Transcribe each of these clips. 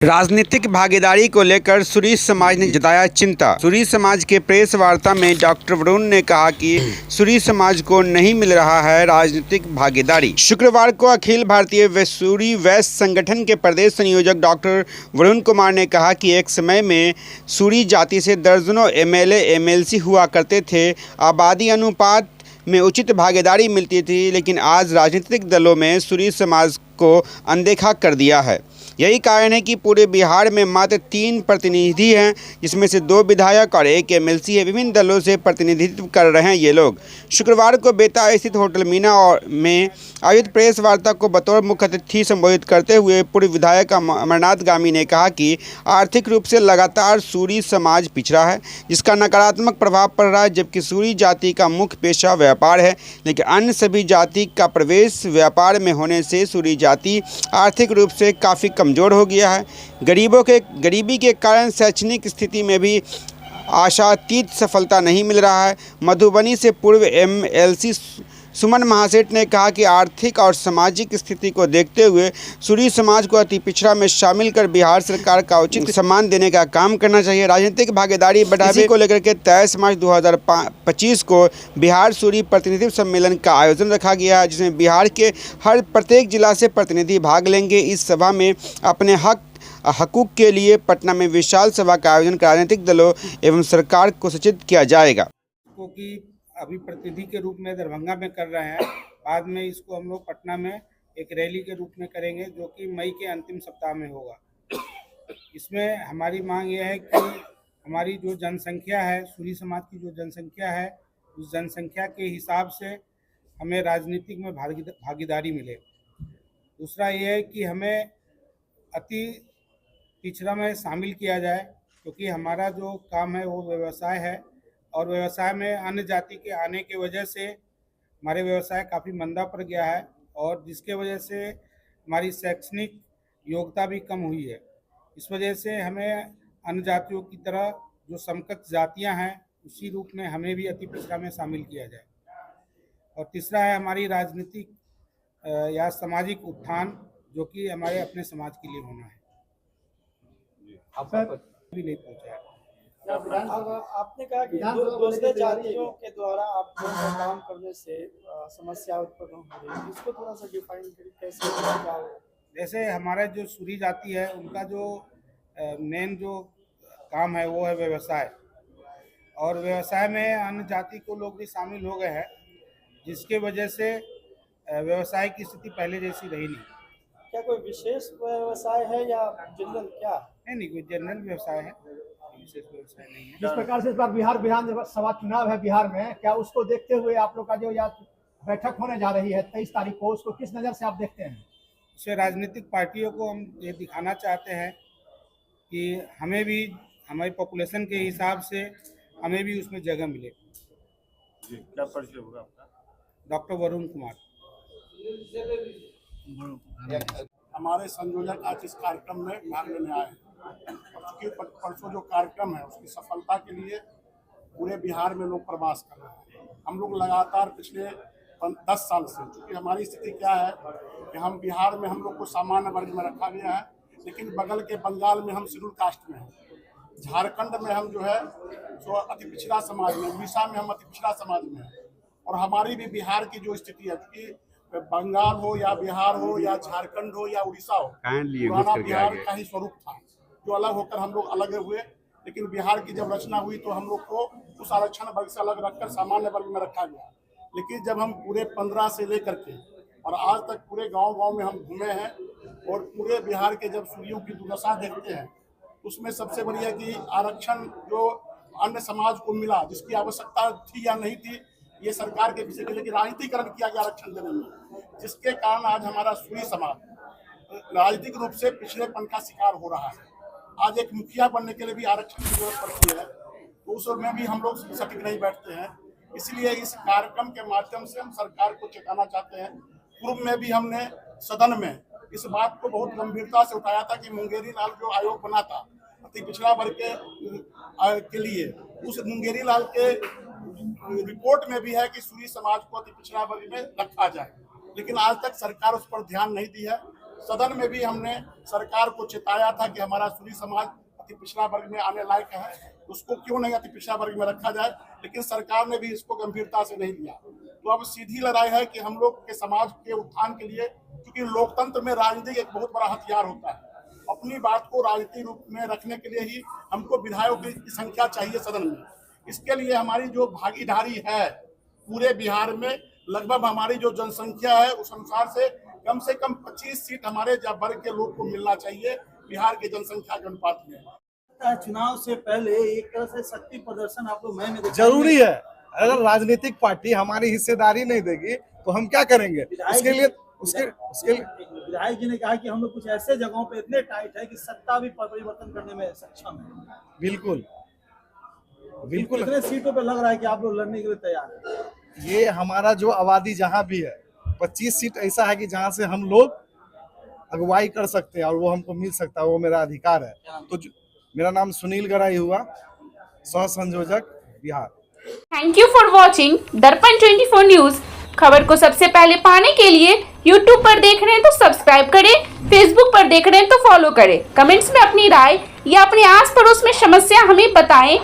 राजनीतिक भागीदारी को लेकर सूरी समाज ने जताया चिंता। सूरी समाज के प्रेस वार्ता में डॉक्टर वरुण ने कहा कि सूरी समाज को नहीं मिल रहा है राजनीतिक भागीदारी। शुक्रवार को अखिल भारतीय सूरी वैश्य संगठन के प्रदेश संयोजक डॉक्टर वरुण कुमार ने कहा कि एक समय में सूरी जाति से दर्जनों एमएलए एमएलसी हुआ करते थे, आबादी अनुपात में उचित भागीदारी मिलती थी, लेकिन आज राजनीतिक दलों में सूरी समाज को अनदेखा कर दिया है। यही कारण है कि पूरे बिहार में मात्र 3 प्रतिनिधि हैं, जिसमें से 2 विधायक और 1 एमएलसी है। विभिन्न दलों से प्रतिनिधित्व कर रहे हैं ये लोग। शुक्रवार को बेता स्थित होटल मीना में आयोजित प्रेस वार्ता को बतौर मुख्य अतिथि संबोधित करते हुए पूर्व विधायक अमरनाथ गामी ने कहा कि आर्थिक रूप से लगातार सूरी समाज पिछड़ा है, जिसका नकारात्मक प्रभाव पड़ रहा है। जबकि सूरी जाति का मुख्य पेशा व्यापार है, लेकिन अन्य सभी जाति का प्रवेश व्यापार में होने से सूरी जाति आर्थिक रूप से काफ़ी कमज़ोर हो गया है। गरीबी के कारण शैक्षणिक स्थिति में भी आशातीत सफलता नहीं मिल रहा है। मधुबनी से पूर्व एमएलसी सुमन महासेठ ने कहा कि आर्थिक और सामाजिक स्थिति को देखते हुए सूरी समाज को अति पिछड़ा में शामिल कर बिहार सरकार का उचित सम्मान देने का काम करना चाहिए। राजनीतिक भागीदारी बढ़ावे को लेकर के 23 मार्च 2025 को बिहार सूरी प्रतिनिधि सम्मेलन का आयोजन रखा गया है, जिसमें बिहार के प्रत्येक जिला से प्रतिनिधि भाग लेंगे। इस सभा में अपने हकूक़ के लिए पटना में विशाल सभा का आयोजन कर राजनीतिक दलों एवं सरकार को सूचित किया जाएगा। अभी प्रतिनिधि के रूप में दरभंगा में कर रहे हैं, बाद में इसको हम लोग पटना में एक रैली के रूप में करेंगे, जो कि मई के अंतिम सप्ताह में होगा। इसमें हमारी मांग यह है कि हमारी जो जनसंख्या है, सूरी समाज की जो जनसंख्या है, उस जनसंख्या के हिसाब से हमें राजनीतिक में भागीदारी मिले। दूसरा ये है कि हमें अति पिछड़ा में शामिल किया जाए, क्योंकि हमारा जो काम है वो व्यवसाय है, और व्यवसाय में अन्य जाति के आने की वजह से हमारे व्यवसाय काफ़ी मंदा पड़ गया है, और जिसके वजह से हमारी शैक्षणिक योग्यता भी कम हुई है। इस वजह से हमें अन्य जातियों की तरह जो समकक्ष जातियां हैं, उसी रूप में हमें भी अति पिछड़ा में शामिल किया जाए। और तीसरा है हमारी राजनीतिक या सामाजिक उत्थान, जो कि हमारे अपने समाज के लिए होना है। आपका भी नहीं पहुँचा है। आपने कहा कि दूसरे जातियों के द्वारा आप काम करने से समस्या उत्पन्न हो रही है, इसको थोड़ा सा डिफाइन करिए कैसे क्या हो। जैसे हमारा जो सूरी जाति है, उनका जो मेन जो काम है वो है व्यवसाय, और व्यवसाय में अन्य जाति को लोग भी शामिल हो गए हैं, जिसके वजह से व्यवसाय की स्थिति पहले जैसी रही नहीं। क्या कोई विशेष व्यवसाय है या जनरल क्या? नहीं, कोई जनरल व्यवसाय है, विशेष व्यवसाय नहीं है। जिस प्रकार से इस बार बिहार विधानसभा चुनाव है बिहार में, क्या उसको देखते हुए आप लोग का जो बैठक होने जा रही है 23 तारीख को, उसको किस नज़र से आप देखते हैं? इससे राजनीतिक पार्टियों को हम ये दिखाना चाहते हैं कि हमें भी हमारी पॉपुलेशन के हिसाब से हमें भी उसमें जगह मिले। जी, क्या परिचय होगा आपका? डॉक्टर वरुण कुमार। हमारे संयोजक आज इस कार्यक्रम में भाग लेने आए हैं। चूँकि परसों जो कार्यक्रम है उसकी सफलता के लिए पूरे बिहार में लोग प्रवास कर रहे हैं। हम लोग लगातार पिछले 10 साल से, चूँकि हमारी स्थिति क्या है कि हम बिहार में हम लोग को सामान्य वर्ग में रखा गया है, लेकिन बगल के बंगाल में हम शेड्यूल कास्ट में हैं, झारखंड में हम जो है सो अति पिछड़ा समाज में, उड़ीसा में हम अति पिछड़ा समाज में हैं। और हमारी भी बिहार की जो स्थिति है, क्योंकि बंगाल हो या बिहार हो या झारखंड हो या उड़ीसा हो, पुराना बिहार का ही स्वरूप था, जो अलग होकर हम लोग अलग हुए। लेकिन बिहार की जब रचना हुई तो हम लोग को उस आरक्षण वर्ग से अलग रखकर सामान्य वर्ग में रखा गया। लेकिन जब हम पूरे 15 से लेकर के और आज तक पूरे गांव-गांव में हम घूमे हैं, और पूरे बिहार के जब सूरियों की दुर्दशा देखते हैं, उसमें सबसे बढ़िया कि आरक्षण जो अन्य समाज को मिला, जिसकी आवश्यकता थी या नहीं थी, ये सरकार के पीछे लेकिन राजनीतिकरण किया गया आरक्षण देने में, जिसके कारण आज हमारा सूरी समाज राजनीतिक रूप से पिछड़ेपन का शिकार हो रहा है। आज एक मुखिया बनने के लिए भी आरक्षण की जरूरत पड़ती है, तो उसमें भी हम लोग सटीक नहीं बैठते हैं। इसलिए इस कार्यक्रम के माध्यम से हम सरकार को चेताना चाहते हैं। पूर्व में भी हमने सदन में इस बात को बहुत गंभीरता से उठाया था कि मुंगेरी लाल जो आयोग बना था अति पिछड़ा वर्ग के लिए, उस मुंगेरी लाल के रिपोर्ट में भी है कि सूरी समाज को अति पिछड़ा वर्ग में रखा जाए, लेकिन आज तक सरकार उस पर ध्यान नहीं दी है। सदन में भी हमने सरकार को चिताया था कि हमारा सूरी समाज अति पिछड़ा वर्ग में आने लायक है, उसको क्यों नहीं अति पिछड़ा वर्ग में रखा जाए, लेकिन सरकार ने भी इसको गंभीरता से नहीं लिया। तो अब सीधी लड़ाई है कि हम लोग के समाज के उत्थान के लिए, क्योंकि लोकतंत्र में राजनीति एक बहुत बड़ा हथियार होता है, अपनी बात को राजनीतिक रूप में रखने के लिए ही हमको विधायकों की संख्या चाहिए सदन में। इसके लिए हमारी जो भागीदारी है पूरे बिहार में, लगभग हमारी जो जनसंख्या है उस अनुसार से कम 25 सीट हमारे वर्ग के लोग को मिलना चाहिए बिहार की जनसंख्या के अनुपात में। चुनाव से पहले एक तरह से शक्ति प्रदर्शन आप लोग में जरूरी है। अगर राजनीतिक पार्टी हमारी हिस्सेदारी नहीं देगी तो हम क्या करेंगे? उसके लिए विधायक जी ने कहा कि हम लोग कुछ ऐसे जगहों पे इतने टाइट है कि सत्ता भी परिवर्तन करने में सक्षम है। बिल्कुल बिल्कुल। कितने सीटों पे लग रहा है कि आप लोग लड़ने के लिए तैयार हैं? ये हमारा जो आबादी जहाँ भी है 25 सीट ऐसा है कि जहाँ से हम लोग अगुवाई कर सकते हैं और वो हमको मिल सकता है, वो मेरा अधिकार है। तो मेरा नाम सुनील गराई हुआ, सह संयोजक Bihar. Thank you for watching दर्पण 24 न्यूज। खबर को सबसे पहले पाने के लिए YouTube पर देख रहे हैं तो सब्सक्राइब करें, Facebook पर देख रहे हैं तो फॉलो करें। कमेंट्स में अपनी राय या अपने आस पड़ोस में समस्या हमें बताएं।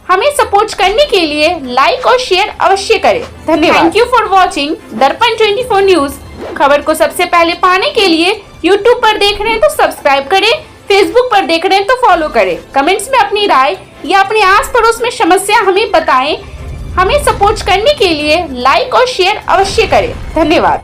हमें सपोर्ट करने के लिए लाइक और शेयर अवश्य करें। धन्यवाद। थैंक यू फॉर वॉचिंग दर्पण 24 न्यूज। खबर को सबसे पहले पाने के लिए YouTube पर देख रहे हैं तो सब्सक्राइब करें, Facebook पर देख रहे हैं तो फॉलो करें। कमेंट्स में अपनी राय या अपने आस पड़ोस में समस्या हमें बताएं। हमें सपोर्ट करने के लिए लाइक और शेयर अवश्य करें। धन्यवाद।